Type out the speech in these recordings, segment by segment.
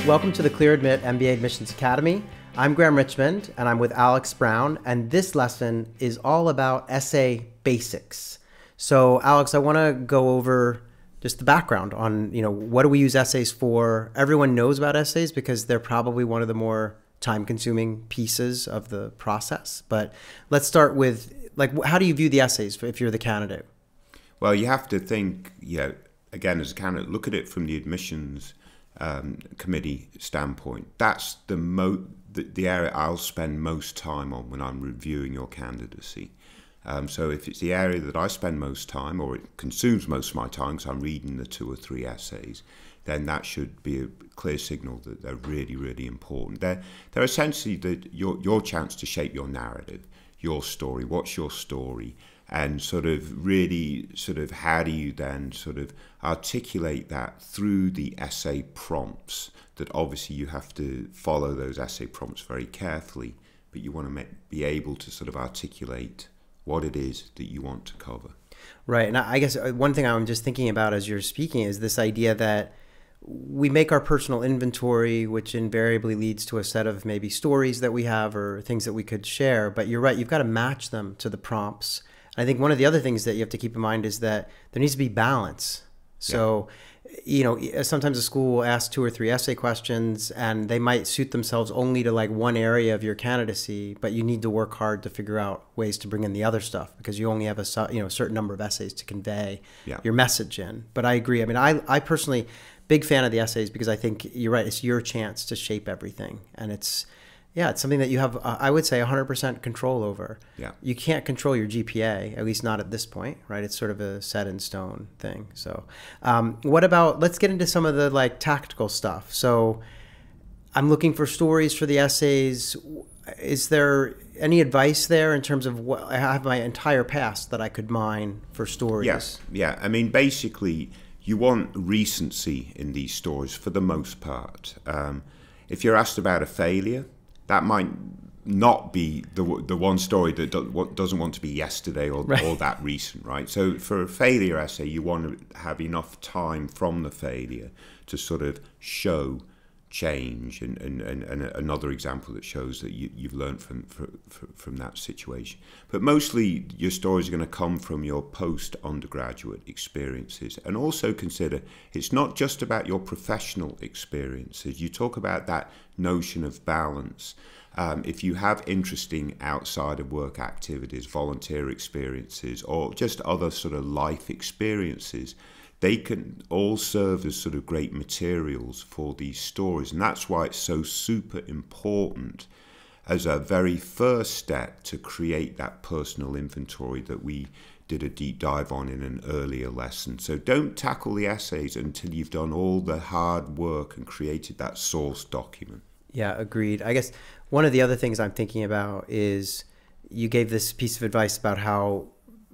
Welcome to the ClearAdmit MBA Admissions Academy. I'm Graham Richmond, and I'm with Alex Brown, and this lesson is all about essay basics. So, Alex, I want to go over just the background on, what do we use essays for? Everyone knows about essays because they're probably one of the more time-consuming pieces of the process. But let's start with, how do you view the essays if you're the candidate? Well, you have to think, again, as a candidate, look at it from the admissions committee standpoint. That's the area I'll spend most time on when I'm reviewing your candidacy. So if it's the area that I spend most time, or it consumes most of my time because I'm reading the 2 or 3 essays, then that should be a clear signal that they're really, really important. They're essentially your chance to shape your narrative, your story. What's your story? And how do you then articulate that through the essay prompts, that obviously you have to follow those essay prompts very carefully, but you want to be able to articulate what it is that you want to cover. Right. And I guess one thing I'm just thinking about as you're speaking is this idea that we make our personal inventory, which invariably leads to a set of maybe stories that we have or things that we could share. But you're right, you've got to match them to the prompts. I think one of the other things that you have to keep in mind is that there needs to be balance. So, sometimes a school will ask 2 or 3 essay questions and they might suit themselves only to one area of your candidacy, but you need to work hard to figure out ways to bring in the other stuff because you only have a certain number of essays to convey your message in. But I agree. I mean, I personally, big fan of the essays because I think you're right. It's your chance to shape everything. And it's something that you have, I would say, 100% control over. Yeah. You can't control your GPA, at least not at this point, right? It's sort of a set in stone thing. So let's get into some of the tactical stuff. So I'm looking for stories for the essays. Is there any advice there in terms of what I have my entire past that I could mine for stories? Yes. Yeah. I mean, basically, you want recency in these stories for the most part. If you're asked about a failure, that might not be the one story that doesn't want to be yesterday or that recent, right? So for a failure essay, you want to have enough time from the failure to show change and another example that shows that you've learned from that situation. But mostly your stories are going to come from your post-undergraduate experiences. And also consider it's not just about your professional experiences. You talk about that notion of balance. If you have interesting outside of work activities, volunteer experiences, or just other life experiences, they can all serve as great materials for these stories. And that's why it's so super important as a very first step to create that personal inventory that we did a deep dive on in an earlier lesson. So don't tackle the essays until you've done all the hard work and created that source document. Yeah, agreed. I guess one of the other things I'm thinking about is you gave this piece of advice about how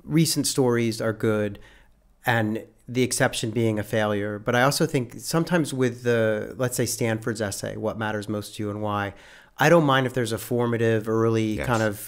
recent stories are good and the exception being a failure. But I also think sometimes with let's say Stanford's essay, what matters most to you and why, I don't mind if there's a formative early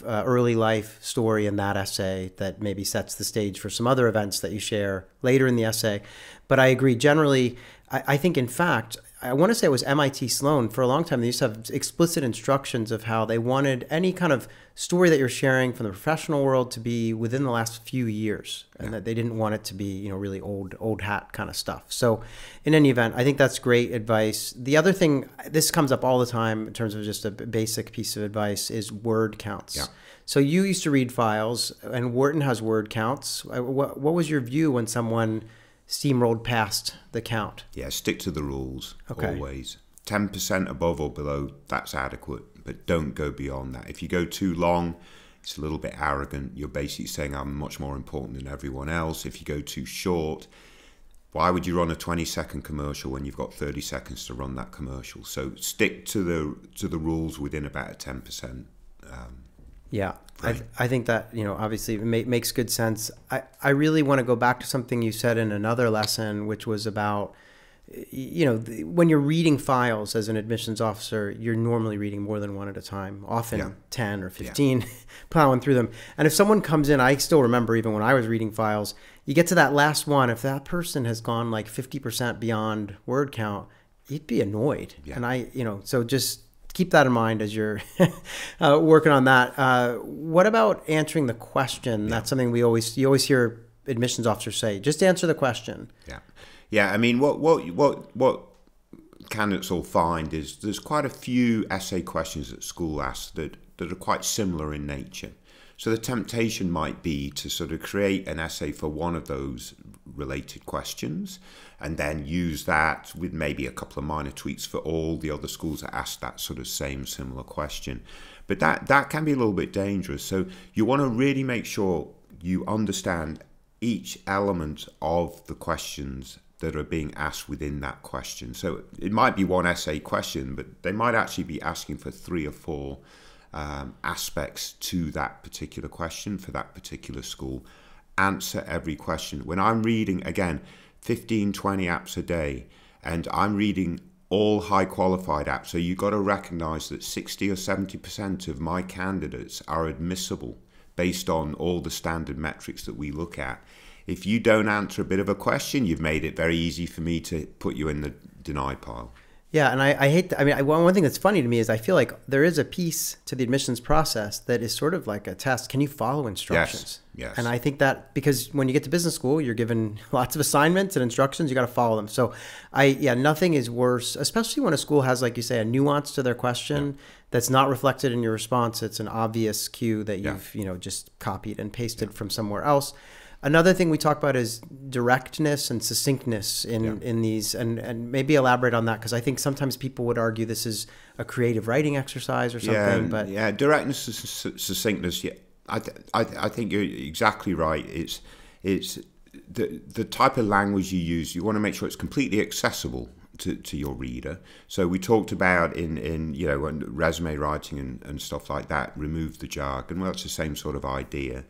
early life story in that essay that maybe sets the stage for some other events that you share later in the essay. But I agree. Generally, I think, in fact, I want to say it was MIT Sloan. For a long time, they used to have explicit instructions of how they wanted any kind of story that you're sharing from the professional world to be within the last few years, and that they didn't want it to be, really old hat kind of stuff. So in any event, I think that's great advice. The other thing, this comes up all the time in terms of just a basic piece of advice, is word counts. Yeah. So you used to read files, and Wharton has word counts. What was your view when someone steamrolled past the count? Yeah, stick to the rules, always. 10% above or below, that's adequate, but don't go beyond that. If you go too long, it's a little bit arrogant. You're basically saying I'm much more important than everyone else. If you go too short, why would you run a 20-second commercial when you've got 30 seconds to run that commercial? So stick to the rules within about a 10%. Yeah, I think that, obviously makes good sense. I really want to go back to something you said in another lesson, which was about, when you're reading files as an admissions officer, you're normally reading more than one at a time, often 10 or 15, plowing through them. And if someone comes in, I still remember even when I was reading files, you get to that last one, if that person has gone 50% beyond word count, you'd be annoyed. Yeah. And so just keep that in mind as you're working on that. What about answering the question? That's something you always hear admissions officers say. Just answer the question. Yeah. I mean, what candidates will find is there's quite a few essay questions that school asks that are quite similar in nature. So the temptation might be to sort of create an essay for one of those related questions and then use that with maybe a couple of minor tweaks for all the other schools that ask that sort of same similar question. But that can be a little bit dangerous. So you want to really make sure you understand each element of the questions that are being asked within that question. So it might be one essay question, but they might actually be asking for 3 or 4 aspects to that particular question for that particular school. Answer every question. When I'm reading, again, 15, 20 apps a day, and I'm reading all high qualified apps, so you've got to recognize that 60 or 70% of my candidates are admissible based on all the standard metrics that we look at. If you don't answer a bit of a question, you've made it very easy for me to put you in the deny pile. Yeah, and I hate that. I mean, one thing that's funny to me is I feel like there is a piece to the admissions process that is sort of like a test. Can you follow instructions? Yes. And I think that because when you get to business school, you're given lots of assignments and instructions. You got to follow them. So nothing is worse, especially when a school has, like you say, a nuance to their question that's not reflected in your response. It's an obvious cue that you've just copied and pasted from somewhere else. Another thing we talk about is directness and succinctness in these, and maybe elaborate on that, because I think sometimes people would argue this is a creative writing exercise or something. Directness and succinctness. Yeah, I think you're exactly right. It's the type of language you use. You want to make sure it's completely accessible to your reader. So we talked about in resume writing and stuff like that. Remove the jargon. Well, it's the same sort of idea.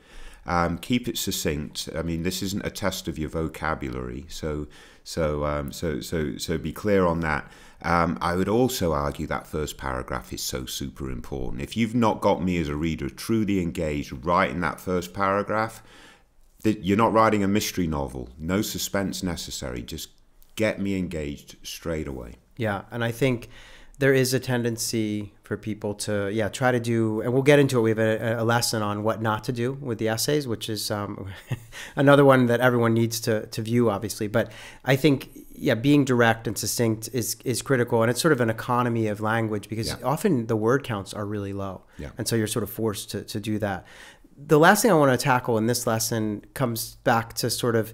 Keep it succinct. I mean, this isn't a test of your vocabulary, so be clear on that. I would also argue that first paragraph is so super important. If you've not got me as a reader truly engaged right in that first paragraph, you're not writing a mystery novel. No suspense necessary. Just get me engaged straight away. Yeah, and I think there is a tendency for people to try to do, and we'll get into it. We have a lesson on what not to do with the essays, which is another one that everyone needs to view, obviously. But I think being direct and succinct is critical, and it's sort of an economy of language because often the word counts are really low, and so you're sort of forced to do that. The last thing I want to tackle in this lesson comes back to sort of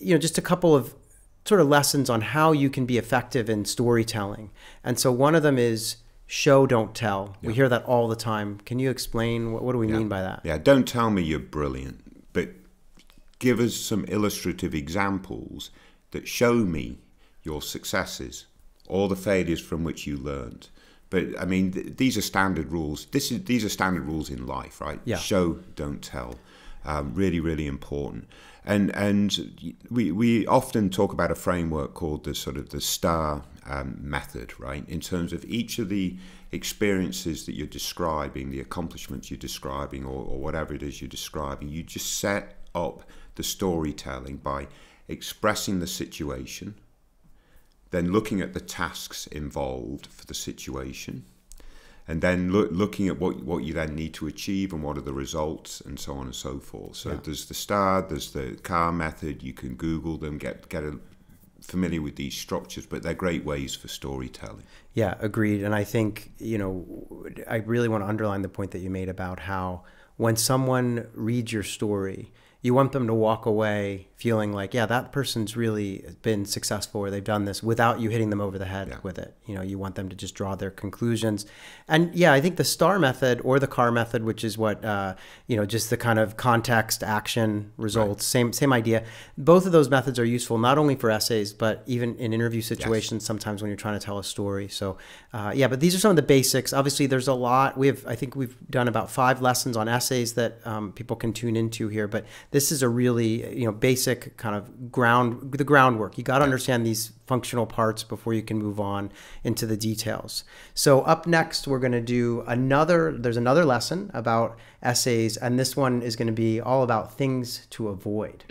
just a couple of sort of lessons on how you can be effective in storytelling. And so one of them is show, don't tell. We hear that all the time. Can you explain what do we mean by that? Yeah, don't tell me you're brilliant, but give us some illustrative examples that show me your successes or the failures from which you learned. But I mean, these are standard rules. These are standard rules in life, right? Yeah. Show, don't tell. Really, really important. And we often talk about a framework called the STAR method, right? In terms of each of the experiences that you're describing, the accomplishments you're describing, or whatever it is you're describing, you just set up the storytelling by expressing the situation, then looking at the tasks involved for the situation, and then looking at what you then need to achieve and what are the results and so on and so forth. So there's the STAR, there's the CAR method. You can Google them, get familiar with these structures, but they're great ways for storytelling. Yeah, agreed. And I think, I really want to underline the point that you made about how when someone reads your story, you want them to walk away feeling like, that person's really been successful or they've done this without you hitting them over the head with it. You want them to just draw their conclusions. And I think the STAR method or the CAR method, which is what, just the kind of context, action, results, same idea. Both of those methods are useful not only for essays, but even in interview situations, sometimes when you're trying to tell a story. So, but these are some of the basics. Obviously, there's a lot. I think we've done about 5 lessons on essays that people can tune into here, but this is a really, basic kind of groundwork. You got to understand these functional parts before you can move on into the details. So up next, we're going to do there's another lesson about essays, and this one is going to be all about things to avoid.